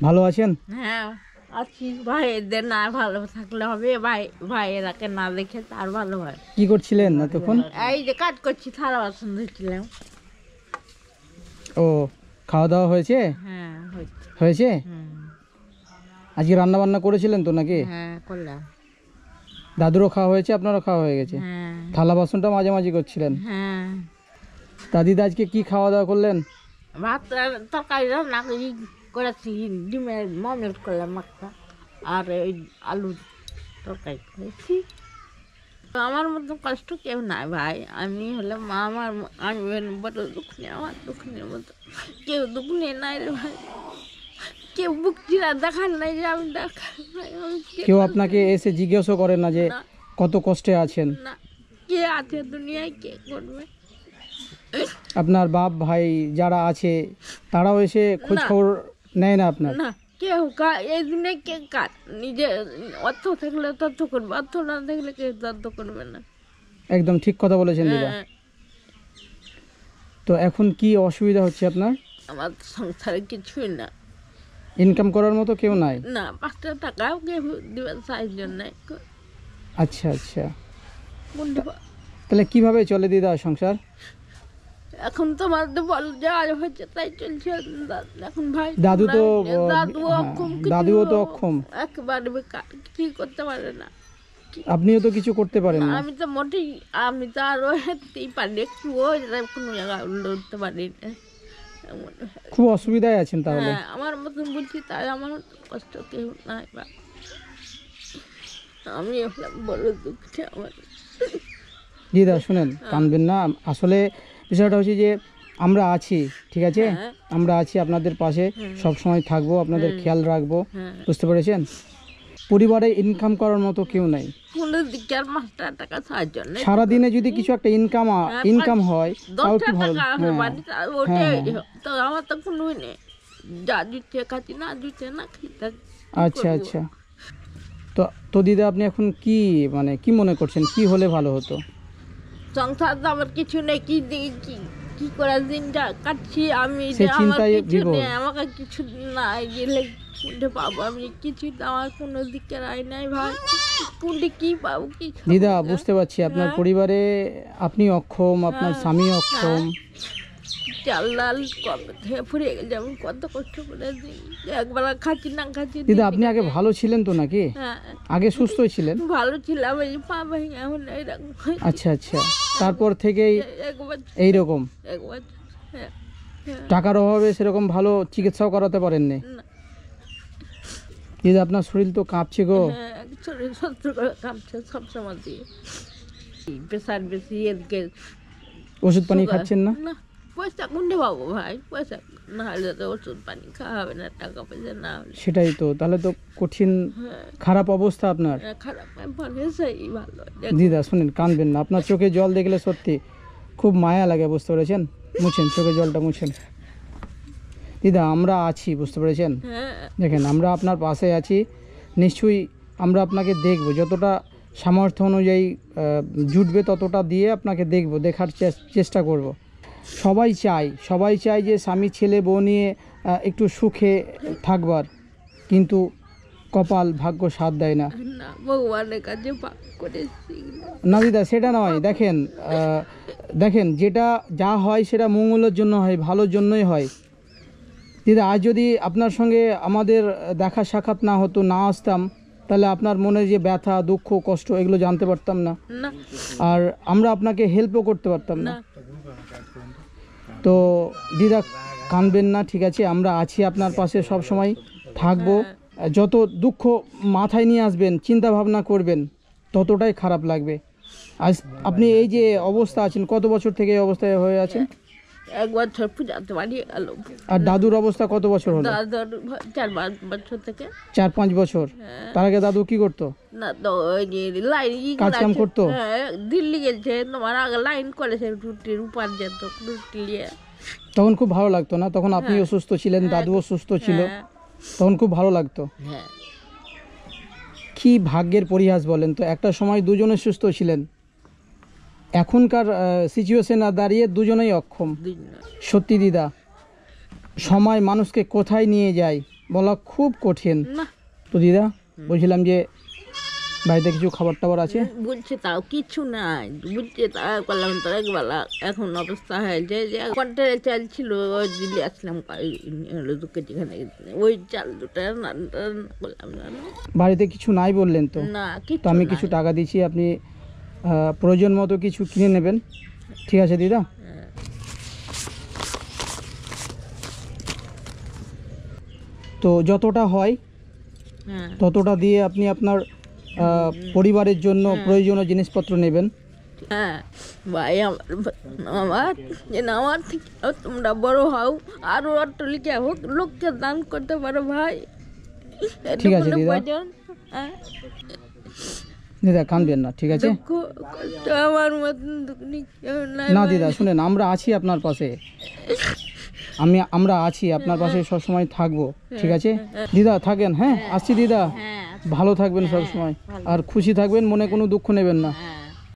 ভালো আছেন? হ্যাঁ আছি। ভাইদের না ভালো থাকলে হবে, ভাইয়েরাকে না দেখে তার ভালো হয়। কি করছিলেন এতক্ষণ? এই যে কাজ করছি, থালা বাসন ধুচ্ছিলাম। ও, খাওয়া দাওয়া হয়েছে? হ্যাঁ হচ্ছে। হয়েছে? আজকে রান্না বান্না করেছিলেন তো নাকি? হ্যাঁ করলাম। দাদুরও খাওয়া হয়েছে, আপনারও খাওয়া হয়ে গেছে? হ্যাঁ থালা বাসনটা মাঝামাঝি করছিলেন। হ্যাঁ। দাদিদা আজকে কি খাওয়া দাওয়া করলেন? ভাত আর তরকারি রান্না করেছি, ডিমের মমেট করলাম একটা, আর ওই আলুর তরকারি করেছি। আমার মতো কষ্ট কেউ নাই ভাই, আমি হলাম আমি বড় দুঃখ নেই, আমার দুঃখ নেই মতো কেউ দুঃখ নেই নাই রে ভাই। কেউ বুক চিরা দেখার নাই যে আমি দেখার ভাই। কেউ আপনাকে এসে জিজ্ঞাসা করে না যে কত কষ্টে আছেন? না, কে আছে দুনিয়ায়, কে করবে? আপনার বাপ ভাই যারা আছে তারাও এসে খোঁজ খবর নেয় না আপনার? না, কেউ এই দিনে কে কার নিজে অর্থ থাকলে তথ্য করবে, অর্থ না থাকলে কেউ তথ্য করবে না। একদম ঠিক কথা বলেছেন দিদা। হ্যাঁ। তো এখন কি অসুবিধা হচ্ছে আপনার? আমার সংসারে কিছুই না, ইনকাম করার মতো কেউ নাই? না 5টা টাকাও কেউ দিবে সাহায্য নাই। আচ্ছা আচ্ছা, তাহলে কিভাবে চলে দিদা সংসার? এখন তোমার তো বল যা হচ্ছে তাই চলছে। এখন ভাই দাদু তো দাদুও তো অক্ষম, একেবারে বেকার, কি করতে পারে না। আপনিও তো কিছু করতে পারেন না। আমি তো মোটেই, আমি তো আরো হেঁটেই পারি, একটু কোনো জায়গায় উঠতে পারি না। খুব অসুবিধায় আছেন তাহলে? হ্যাঁ, আমার মতন বলছি, তাই আমার কষ্ট কেউ নাই বা। আমি হলাম বড় দুঃখে আমার। দিদা শুনেন, কাঁদবেন না। আসলে বিষয়টা হচ্ছে যে আমরা আছি, ঠিক আছে? আমরা আছি আপনাদের পাশে, সব সময় থাকবো, আপনাদের খেয়াল রাখবো, বুঝতে পেরেছেন? পরিবারে ইনকাম করার মতো কেউ নাই। সারাদিনে যদি কিছু একটা ইনকাম হয় তাও একটু ভালো। আমার তো কোনোই নেই, যা জুটে খাচ্ছি, না জুটে না খেতে। আচ্ছা আচ্ছা। তো তো দিদা আপনি এখন কি কি মনে করছেন, কি হলে ভালো হতো? সংসার তো আমার কিছু নেই, কি কি করে দিনটা কাটছি আমি, আমাকে কিছু নাই গেলে কোনটা পাবো আমি? কিছু আমার কোনো দিকে রায় নাই ভাই, কোনটা কি পাবো কি? দিদা বুঝতে পারছি আপনার পরিবারে আপনি অক্ষম, আপনার স্বামী অক্ষম। চাল ডাল ফুরিয়ে গেছে, আমি কত কষ্ট করে একবার খাচ্ছি না খাচ্ছি। দিদা আপনি আগে ভালো ছিলেন তো নাকি? আগে সুস্থই ছিলেন? ভালো ছিলাম, এই পা ভেঙে এখন এইরকম। আচ্ছা আচ্ছা, তারপর থেকেই এইরকম? টাকার অভাবে সেরকম ভালো চিকিৎসাও করাতে পারেননি? দিদা আপনার শরীর তো কাঁপছে গো। শরীর কাঁপছে সবসময়, দিয়ে প্রেশার বেশি, ওষুধ পানি খাচ্ছেন না? পয়সা কোনটা পাবো ভাই? পয়সা না হলে তো ওষুধ পানি খাওয়া হবে না, টাকা পয়সা না হলে। সেটাই তো, তাহলে তো কঠিন, খারাপ অবস্থা আপনার। খারাপ সেই ভালো। দিদা শুনেন, কাঁদবেন না, আপনার চোখে জল দেখলে সত্যি খুব মায়া লাগে, বুঝতে পেরেছেন? মুছেন চোখে জলটা, মুছেন। দিদা আমরা আছি, বুঝতে পেরেছেন? দেখেন আমরা আপনার পাশে আছি, নিশ্চয়ই আমরা আপনাকে দেখব, যতটা সামর্থ্য অনুযায়ী জুটবে ততটা দিয়ে আপনাকে দেখব, দেখার চেষ্টা করব। সবাই চায় যে স্বামী ছেলে বউ নিয়ে একটু সুখে থাকবার, কিন্তু কপাল ভাগ্য সাথ দেয় না। ভগবানের কাছে না দিদা সেটা নয়, দেখেন যেটা যা হয় সেটা মঙ্গলের জন্য হয়, ভালোর জন্যই হয়। দিদা আজ যদি আপনার সঙ্গে আমাদের দেখা সাক্ষাৎ না হতো, না আসতাম, তাহলে আপনার মনে যে ব্যথা দুঃখ কষ্ট এগুলো জানতে পারতাম না, আর আমরা আপনাকে হেল্পও করতে পারতাম না। তো দিদা কাঁদবেন না, ঠিক আছে? আমরা আছি আপনার পাশে, সব সময় থাকবো। যত দুঃখ মাথায় নিয়ে আসবেন, চিন্তা ভাবনা করবেন, ততটাই খারাপ লাগবে। আজ আপনি এই যে অবস্থা আছেন, কত বছর থেকে এই অবস্থায় হয়ে আছেন? 1 বছর পূজাতে বাড়ি গেল। আর দাদুর অবস্থা কত বছর হলো? দাদুর 4-5 বছর থেকে। 4-5 বছর? তার আগে দাদু কি করতো? না তো ওই যে লাইন কাজ কাম করতো? দিল্লি গেছে, তোমার আগে লাইন করেছে, রুটির উপর যেত, রুটি নিয়ে। তখন খুব ভালো লাগতো না? তখন আপনি অসুস্থ ছিলেন, দাদুও সুস্থ ছিল, তখন খুব ভালো লাগতো। কি ভাগ্যের পরিহাস বলেন তো, একটা সময় দুজনে সুস্থ ছিলেন, এখনকার সিচুয়েশনে দাঁড়িয়ে দুজনেই অক্ষম। সত্যি দিদা, সময় মানুষকে কোথায় নিয়ে যায় বলা খুব কঠিন। না তো দিদা বলছিলাম যে বাড়িতে কিছু খাবার টাবার আছে? বলছে তাও কিছু নাই, বলছে তারা করলাম তার একবেলা এখন অবস্থা হয়েছে যে কন্টের চাল ছিল ওই দিলে আসলাম 2 কেজি খানে, ওই চাল দুটা রান্না করলাম জানো। বাড়িতে কিছু নাই বললেন তো? না তো কিছু আমি নাই। কিছু টাকা দিচ্ছি, আপনি প্রয়োজন মতো কিছু কিনে নেবেন, ঠিক আছে দিদা? হ্যাঁ। তো যতটা হয় হ্যাঁ ততটা দিয়ে আপনি আপনার পরিবারের জন্য প্রয়োজনীয় জিনিসপত্র নেবেন। হ্যাঁ ভাই, আমার যেন আমার থেকে তোমরা বড় হও, আরো অট্টলিকা হোক, লোককে দান করতে পারো ভাই। ঠিক আছে দিদা। হ্যাঁ দিদা কাঁদবেন না, ঠিক আছে? দুঃখ কষ্ট আমার মতন দুঃখী কেউ নাই না ভাই। দিদা শুনেন, আমরা আছি আপনার পাশে, আমরা আছি আপনার পাশে, সবসময় থাকবো, ঠিক আছে দিদা? থাকেন, হ্যাঁ আসছি দিদা, হ্যাঁ ভালো থাকবেন সব সময়, আর খুশি থাকবেন, মনে কোনো দুঃখ নেবেন না। হ্যাঁ